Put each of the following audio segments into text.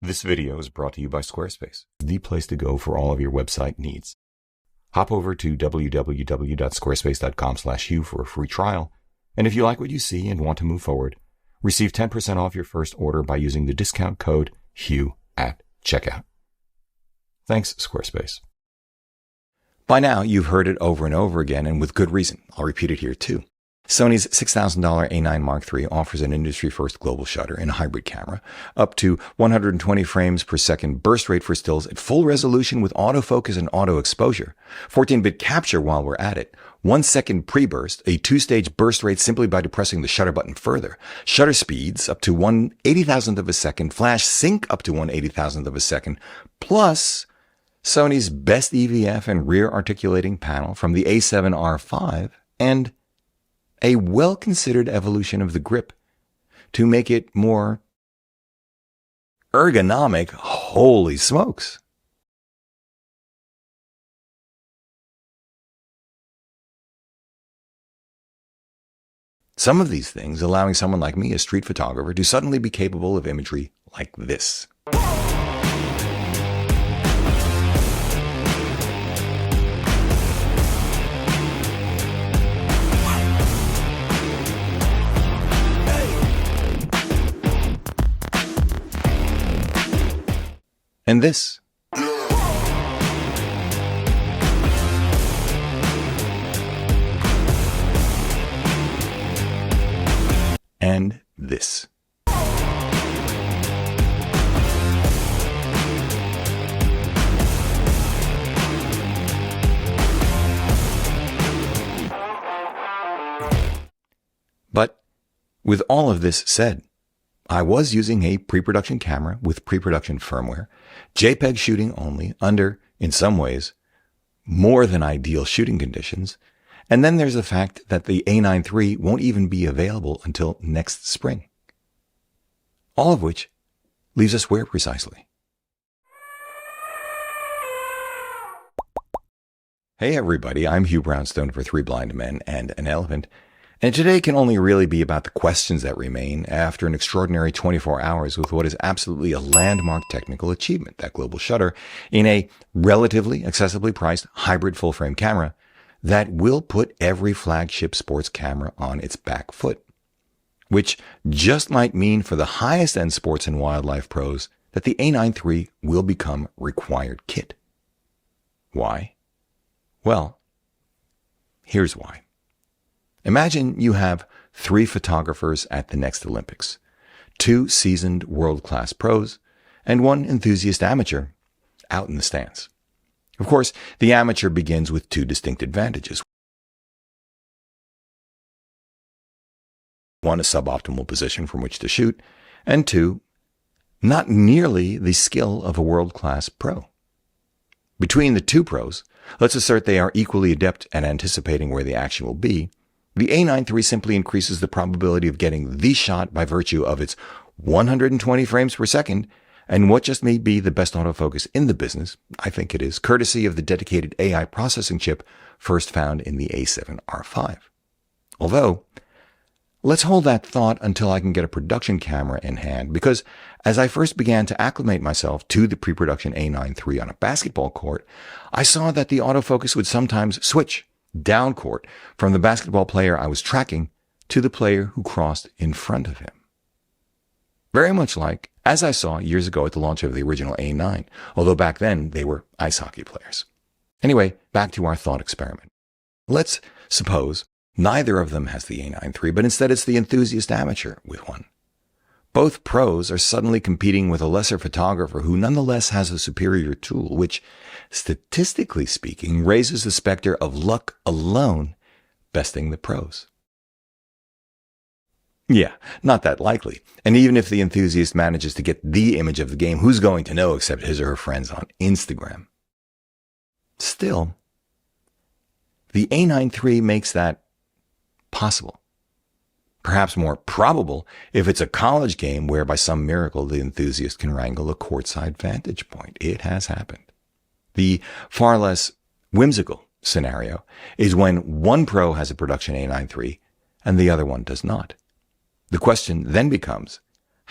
This video is brought to you by Squarespace, the place to go for all of your website needs. Hop over to www.squarespace.com/hugh for a free trial, and if you like what you see and want to move forward, receive 10% off your first order by using the discount code HUGH at checkout. Thanks, Squarespace. By now, you've heard it over and over again, and with good reason. I'll repeat it here too. Sony's $6,000 A9 Mark III offers an industry-first global shutter and a hybrid camera, up to 120 frames per second burst rate for stills at full resolution with autofocus and auto exposure, 14-bit capture while we're at it, 1 second pre-burst, a 2-stage burst rate simply by depressing the shutter button further, shutter speeds up to 1/80,000th of a second, flash sync up to 1/80,000th of a second, plus Sony's best EVF and rear articulating panel from the A7R5, and a well-considered evolution of the grip to make it more ergonomic. Holy smokes. Some of these things allowing someone like me, a street photographer, to suddenly be capable of imagery like this. And this. And this. But with all of this said, I was using a pre-production camera with pre-production firmware, JPEG shooting only, under, in some ways, more than ideal shooting conditions, and then there's the fact that the A9 III won't even be available until next spring. All of which leaves us where precisely? Hey everybody, I'm Hugh Brownstone for Three Blind Men and an Elephant, and today can only really be about the questions that remain after an extraordinary 24 hours with what is absolutely a landmark technical achievement, that global shutter, in a relatively accessibly priced hybrid full-frame camera that will put every flagship sports camera on its back foot. Which just might mean for the highest-end sports and wildlife pros that the A9 III will become required kit. Why? Well, here's why. Imagine you have 3 photographers at the next Olympics, 2 seasoned world-class pros, and 1 enthusiast amateur out in the stands. Of course, the amateur begins with 2 distinct advantages. 1, a suboptimal position from which to shoot, and 2, not nearly the skill of a world-class pro. Between the 2 pros, let's assert they are equally adept at anticipating where the action will be. The A9 III simply increases the probability of getting the shot by virtue of its 120 frames per second, and what just may be the best autofocus in the business, I think it is, courtesy of the dedicated AI processing chip first found in the A7R5. Although, let's hold that thought until I can get a production camera in hand, because as I first began to acclimate myself to the pre-production A9 III on a basketball court, I saw that the autofocus would sometimes switch down court from the basketball player I was tracking to the player who crossed in front of him. Very much like as I saw years ago at the launch of the original A9, although back then they were ice hockey players. Anyway, back to our thought experiment. Let's suppose neither of them has the A9 III, but instead it's the enthusiast amateur with one. Both pros are suddenly competing with a lesser photographer who nonetheless has a superior tool, which, statistically speaking, raises the specter of luck alone besting the pros. Yeah, not that likely. And even if the enthusiast manages to get the image of the game, who's going to know except his or her friends on Instagram? Still, the A9 III makes that possible. Perhaps more probable if it's a college game where by some miracle the enthusiast can wrangle a courtside vantage point. It has happened. The far less whimsical scenario is when one pro has a production A9 III and the other one does not. The question then becomes,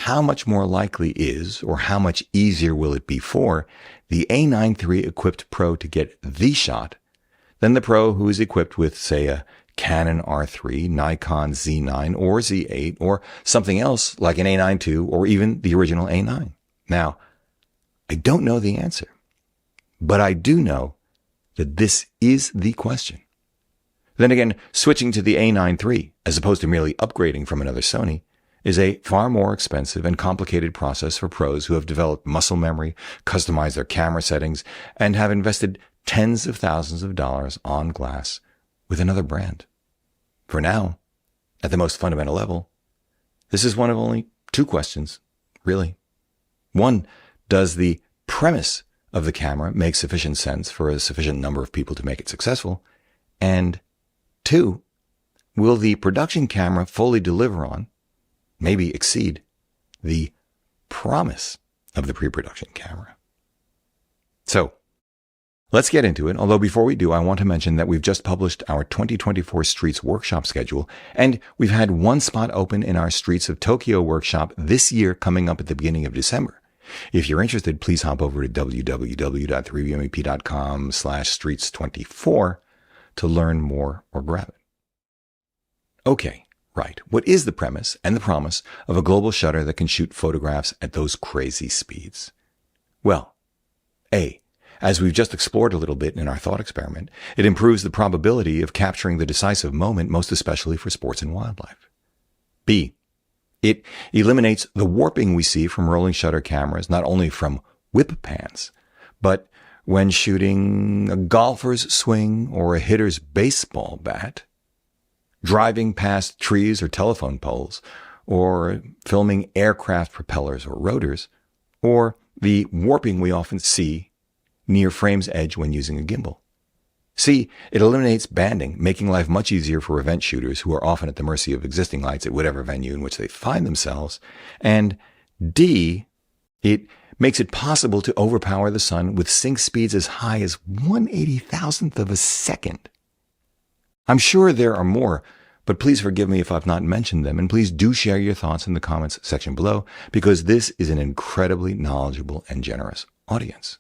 how much more likely is, or how much easier will it be for the A9 III equipped Pro to get the shot than the Pro who is equipped with, say, a Canon R3, Nikon Z9, or Z8, or something else like an A9 II, or even the original A9? Now, I don't know the answer, but I do know that this is the question. Then again, switching to the A9 III, as opposed to merely upgrading from another Sony, is a far more expensive and complicated process for pros who have developed muscle memory, customized their camera settings, and have invested tens of thousands of dollars on glass with another brand. For now, at the most fundamental level, this is one of only two questions, really. One, does the premise of the camera make sufficient sense for a sufficient number of people to make it successful? And two, will the production camera fully deliver on, maybe exceed, the promise of the pre-production camera? So, let's get into it. Although before we do, I want to mention that we've just published our 2024 Streets workshop schedule, and we've had one spot open in our Streets of Tokyo workshop this year coming up at the beginning of December. If you're interested, please hop over to www.3vmep.com/streets24 to learn more or grab it. Okay, right. What is the premise and the promise of a global shutter that can shoot photographs at those crazy speeds? Well, A, as we've just explored a little bit in our thought experiment, it improves the probability of capturing the decisive moment, most especially for sports and wildlife. B, it eliminates the warping we see from rolling shutter cameras, not only from whip pans, but when shooting a golfer's swing or a hitter's baseball bat, driving past trees or telephone poles, or filming aircraft propellers or rotors, or the warping we often see near frame's edge when using a gimbal. C, it eliminates banding, making life much easier for event shooters who are often at the mercy of existing lights at whatever venue in which they find themselves. And D, it makes it possible to overpower the sun with sync speeds as high as 1/80,000th of a second. I'm sure there are more, but please forgive me if I've not mentioned them, and please do share your thoughts in the comments section below, because this is an incredibly knowledgeable and generous audience.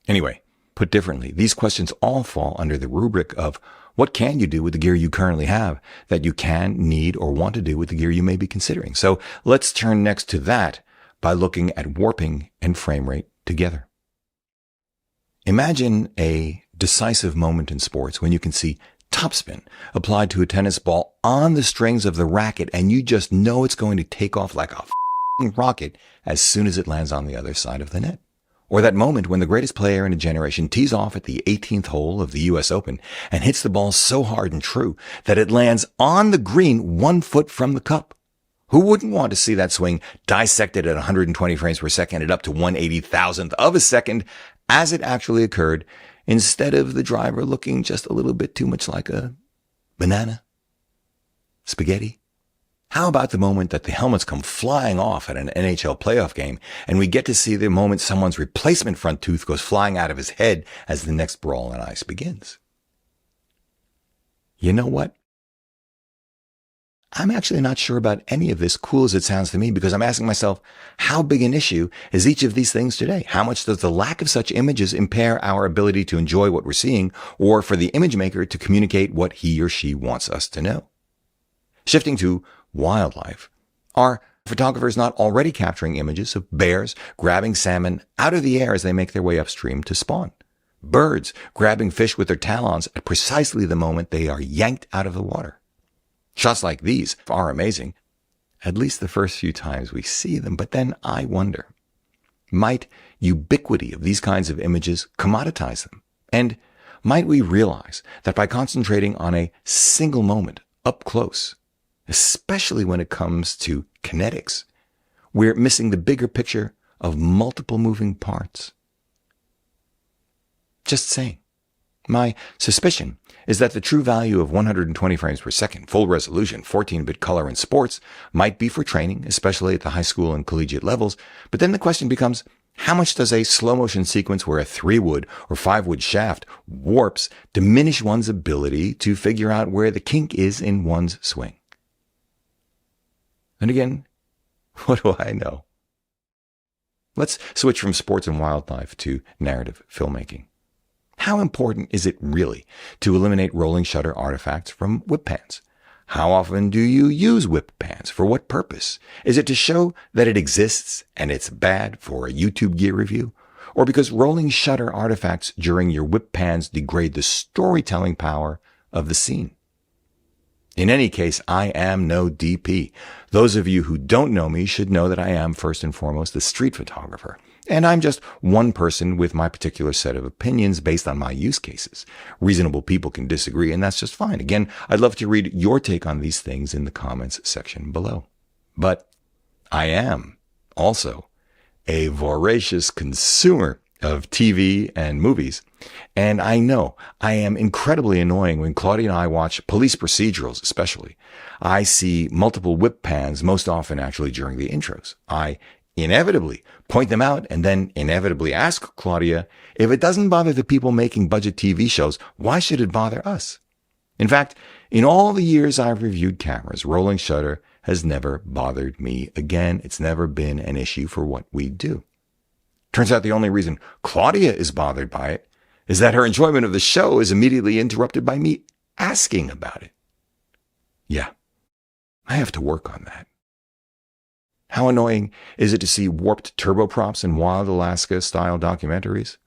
Anyway, put differently, these questions all fall under the rubric of what can you do with the gear you currently have that you can, need, or want to do with the gear you may be considering. So let's turn next to that by looking at warping and frame rate together. Imagine a decisive moment in sports when you can see topspin applied to a tennis ball on the strings of the racket, and you just know it's going to take off like a rocket as soon as it lands on the other side of the net. Or that moment when the greatest player in a generation tees off at the 18th hole of the US Open and hits the ball so hard and true that it lands on the green 1 foot from the cup. Who wouldn't want to see that swing dissected at 120 frames per second at up to 1/80,000th of a second as it actually occurred, instead of the driver looking just a little bit too much like a banana? Spaghetti? How about the moment that the helmets come flying off at an NHL playoff game, and we get to see the moment someone's replacement front tooth goes flying out of his head as the next brawl on ice begins? You know what? I'm actually not sure about any of this, cool as it sounds to me, because I'm asking myself, how big an issue is each of these things today? How much does the lack of such images impair our ability to enjoy what we're seeing, or for the image maker to communicate what he or she wants us to know? Shifting to wildlife, are photographers not already capturing images of bears grabbing salmon out of the air as they make their way upstream to spawn? Birds grabbing fish with their talons at precisely the moment they are yanked out of the water? Shots like these are amazing, at least the first few times we see them, but then I wonder, might ubiquity of these kinds of images commoditize them? And might we realize that by concentrating on a single moment up close, especially when it comes to kinetics, we're missing the bigger picture of multiple moving parts? Just saying. My suspicion is that the true value of 120 frames per second, full resolution, 14-bit color in sports might be for training, especially at the high school and collegiate levels. But then the question becomes, how much does a slow motion sequence where a 3-wood or 5-wood shaft warps diminish one's ability to figure out where the kink is in one's swing? And again, What do I know? Let's switch from sports and wildlife to narrative filmmaking. How important is it really to eliminate rolling shutter artifacts from whip pans? How often do you use whip pans? For what purpose? Is it to show that it exists and it's bad for a YouTube gear review? Or because rolling shutter artifacts during your whip pans degrade the storytelling power of the scene? In any case, I am no DP. Those of you who don't know me should know that I am first and foremost a street photographer. And I'm just one person with my particular set of opinions based on my use cases. Reasonable people can disagree, and that's just fine. Again, I'd love to read your take on these things in the comments section below. But I am also a voracious consumer of TV and movies. And I know I am incredibly annoying when Claudia and I watch police procedurals, especially. I see multiple whip pans, most often actually during the intros. I inevitably point them out and then inevitably ask Claudia, if it doesn't bother the people making budget TV shows, why should it bother us? In fact, in all the years I've reviewed cameras, rolling shutter has never bothered me again. It's never been an issue for what we do. Turns out the only reason Claudia is bothered by it is that her enjoyment of the show is immediately interrupted by me asking about it. Yeah, I have to work on that. How annoying is it to see warped turboprops in Wild Alaska style documentaries?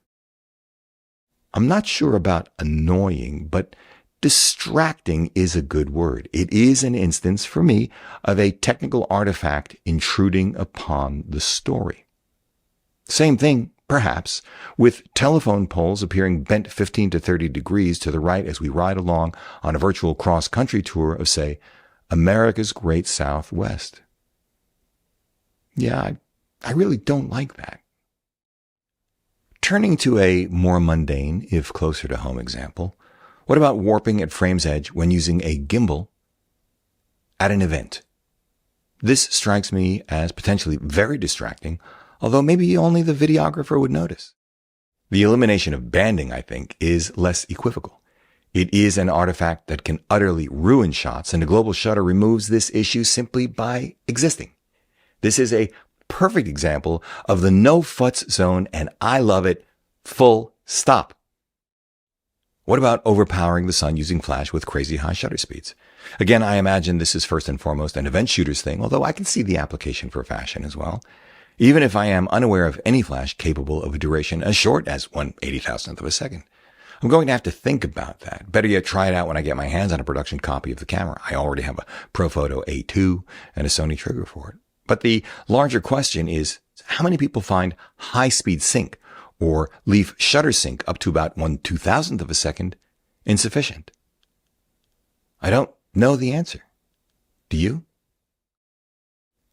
I'm not sure about annoying, but distracting is a good word. It is an instance for me of a technical artifact intruding upon the story. Same thing, perhaps, with telephone poles appearing bent 15 to 30 degrees to the right as we ride along on a virtual cross-country tour of, say, America's Great Southwest. Yeah, I really don't like that. Turning to a more mundane, if closer to home example, what about warping at frame's edge when using a gimbal at an event? This strikes me as potentially very distracting, although maybe only the videographer would notice. The elimination of banding, I think, is less equivocal. It is an artifact that can utterly ruin shots, and a global shutter removes this issue simply by existing. This is a perfect example of the no futs zone, and I love it, full stop. What about overpowering the sun using flash with crazy high shutter speeds? Again, I imagine this is first and foremost an event shooter's thing, although I can see the application for fashion as well. Even if I am unaware of any flash capable of a duration as short as 1/80,000th of a second. I'm going to have to think about that. Better yet, try it out when I get my hands on a production copy of the camera. I already have a Profoto A2 and a Sony trigger for it. But the larger question is, how many people find high-speed sync or leaf shutter sync up to about 1/2000th of a second insufficient? I don't know the answer. Do you?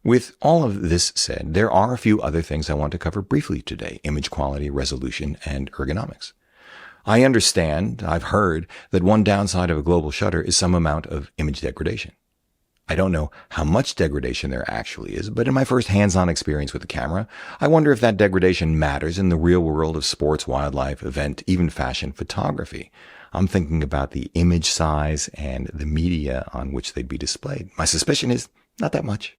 With all of this said, there are a few other things I want to cover briefly today: image quality, resolution, and ergonomics. I understand, I've heard, that one downside of a global shutter is some amount of image degradation. I don't know how much degradation there actually is, but in my first hands-on experience with the camera, I wonder if that degradation matters in the real world of sports, wildlife, event, even fashion photography. I'm thinking about the image size and the media on which they'd be displayed. My suspicion is not that much.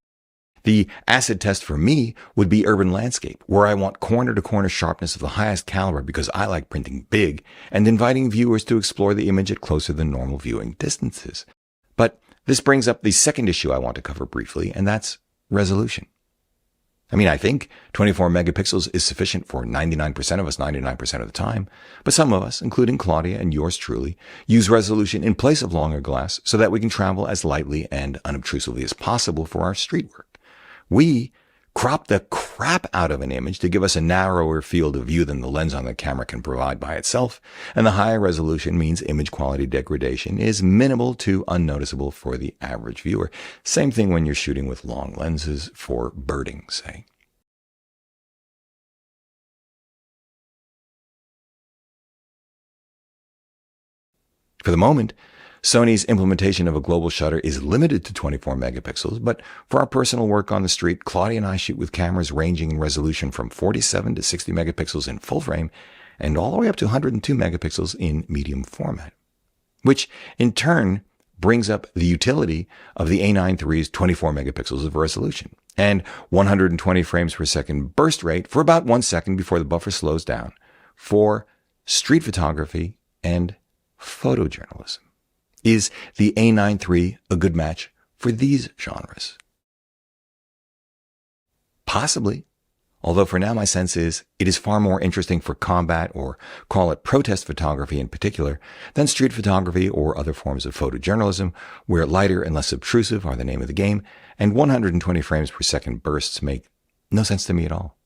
The acid test for me would be urban landscape, where I want corner-to-corner sharpness of the highest caliber because I like printing big and inviting viewers to explore the image at closer than normal viewing distances. But this brings up the second issue I want to cover briefly, and that's resolution. I think 24 megapixels is sufficient for 99% of us 99% of the time, but some of us, including Claudia and yours truly, use resolution in place of longer glass so that we can travel as lightly and unobtrusively as possible for our street work. We crop the crap out of an image to give us a narrower field of view than the lens on the camera can provide by itself, and the higher resolution means image quality degradation is minimal to unnoticeable for the average viewer. Same thing when you're shooting with long lenses for birding, say. For the moment, Sony's implementation of a global shutter is limited to 24 megapixels, but for our personal work on the street, Claudia and I shoot with cameras ranging in resolution from 47 to 60 megapixels in full frame and all the way up to 102 megapixels in medium format, which in turn brings up the utility of the A9 III's 24 megapixels of resolution. and 120 frames per second burst rate for about 1 second before the buffer slows down for street photography and photojournalism. Is the A9 III a good match for these genres? Possibly, although for now my sense is it is far more interesting for combat, or call it protest photography in particular, than street photography or other forms of photojournalism, where lighter and less obtrusive are the name of the game, and 120 frames per second bursts make no sense to me at all,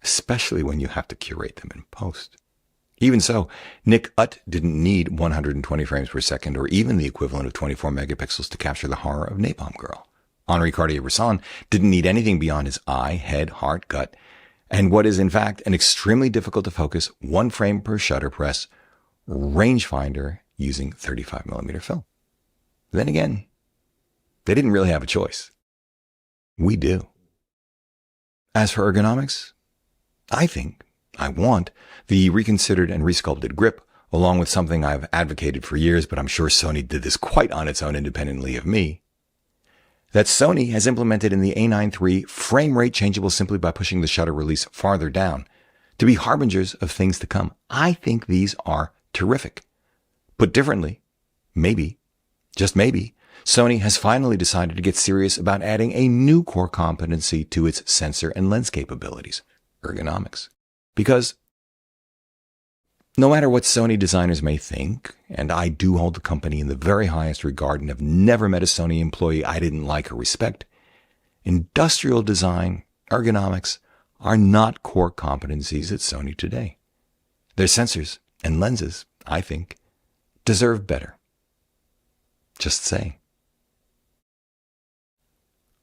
especially when you have to curate them in post. Even so, Nick Ut didn't need 120 frames per second or even the equivalent of 24 megapixels to capture the horror of Napalm Girl. Henri Cartier-Bresson didn't need anything beyond his eye, head, heart, gut, and what is in fact an extremely difficult to focus 1 frame per shutter press rangefinder using 35mm film. Then again, they didn't really have a choice. We do. As for ergonomics, I want the reconsidered and resculpted grip, along with something I've advocated for years, but I'm sure Sony did this quite on its own independently of me, that Sony has implemented in the A9 III frame rate changeable simply by pushing the shutter release farther down to be harbingers of things to come. I think these are terrific. Put differently, maybe, just maybe, Sony has finally decided to get serious about adding a new core competency to its sensor and lens capabilities, ergonomics. Because no matter what Sony designers may think, and I do hold the company in the very highest regard and have never met a Sony employee I didn't like or respect, industrial design, ergonomics are not core competencies at Sony today. Their sensors and lenses, I think, deserve better. Just saying.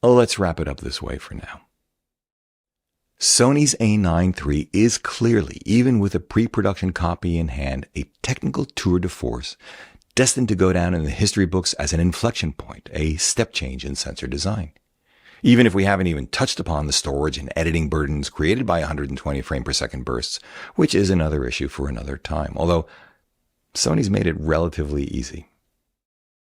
Let's wrap it up this way for now. Sony's A9 III is clearly, even with a pre-production copy in hand, a technical tour de force destined to go down in the history books as an inflection point, a step change in sensor design. Even if we haven't even touched upon the storage and editing burdens created by 120 frame per second bursts, which is another issue for another time, although Sony's made it relatively easy.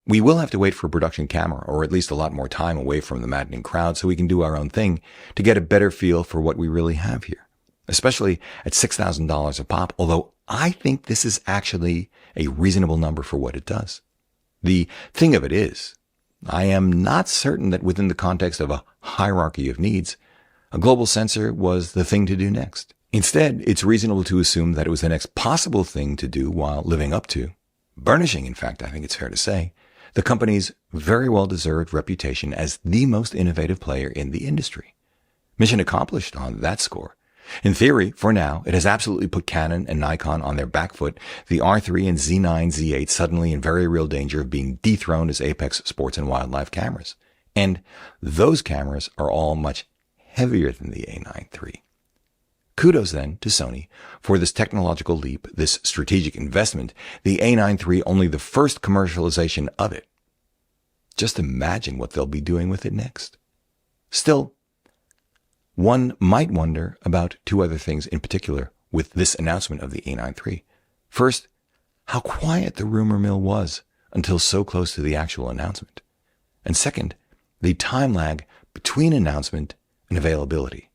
We will have to wait for a production camera, or at least a lot more time away from the maddening crowd, so we can do our own thing to get a better feel for what we really have here, especially at $6,000 a pop, although I think this is actually a reasonable number for what it does. The thing of it is, I am not certain that within the context of a hierarchy of needs, a global sensor was the thing to do next. Instead, it's reasonable to assume that it was the next possible thing to do while living up to, burnishing, in fact, I think it's fair to say, the company's very well-deserved reputation as the most innovative player in the industry. Mission accomplished on that score. In theory, for now, it has absolutely put Canon and Nikon on their back foot, the R3 and Z9, Z8 suddenly in very real danger of being dethroned as apex sports and wildlife cameras. And those cameras are all much heavier than the A9 III. Kudos then to Sony for this technological leap, this strategic investment, the A9 III only the first commercialization of it. Just imagine what they'll be doing with it next. Still, one might wonder about two other things in particular with this announcement of the A9 III. First, how quiet the rumor mill was until so close to the actual announcement. And second, the time lag between announcement and availability.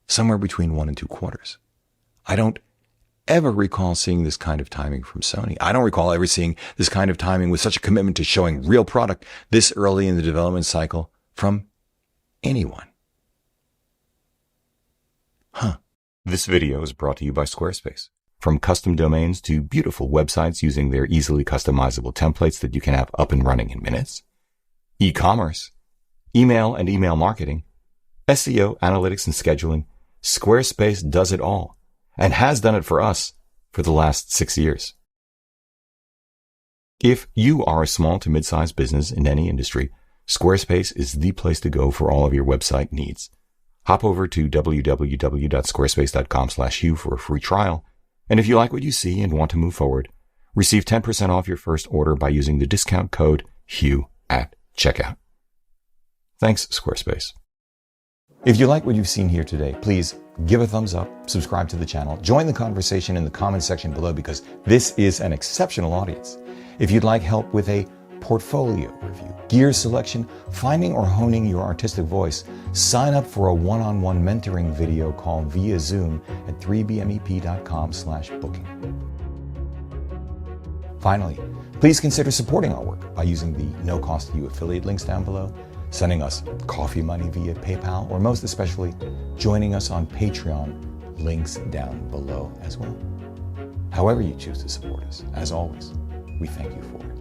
Somewhere between 1 and 2 quarters. I don't ever recall seeing this kind of timing from Sony. I don't recall ever seeing this kind of timing with such a commitment to showing real product this early in the development cycle from anyone. This video is brought to you by Squarespace. From custom domains to beautiful websites using their easily customizable templates that you can have up and running in minutes, e-commerce, email and email marketing, SEO, analytics, and scheduling, Squarespace does it all, and has done it for us for the last 6 years. If you are a small to mid-sized business in any industry, Squarespace is the place to go for all of your website needs. Hop over to www.squarespace.com/Hugh for a free trial, and if you like what you see and want to move forward, receive 10% off your first order by using the discount code Hugh at checkout. Thanks, Squarespace. If you like what you've seen here today, please give a thumbs up, subscribe to the channel, join the conversation in the comment section below because this is an exceptional audience. If you'd like help with a portfolio review, gear selection, finding or honing your artistic voice, sign up for a one-on-one mentoring video call via Zoom at 3bmep.com/booking. Finally, please consider supporting our work by using the no-cost-to-you affiliate links down below, sending us coffee money via PayPal, or most especially, joining us on Patreon, links down below as well. However you choose to support us, as always, we thank you for it.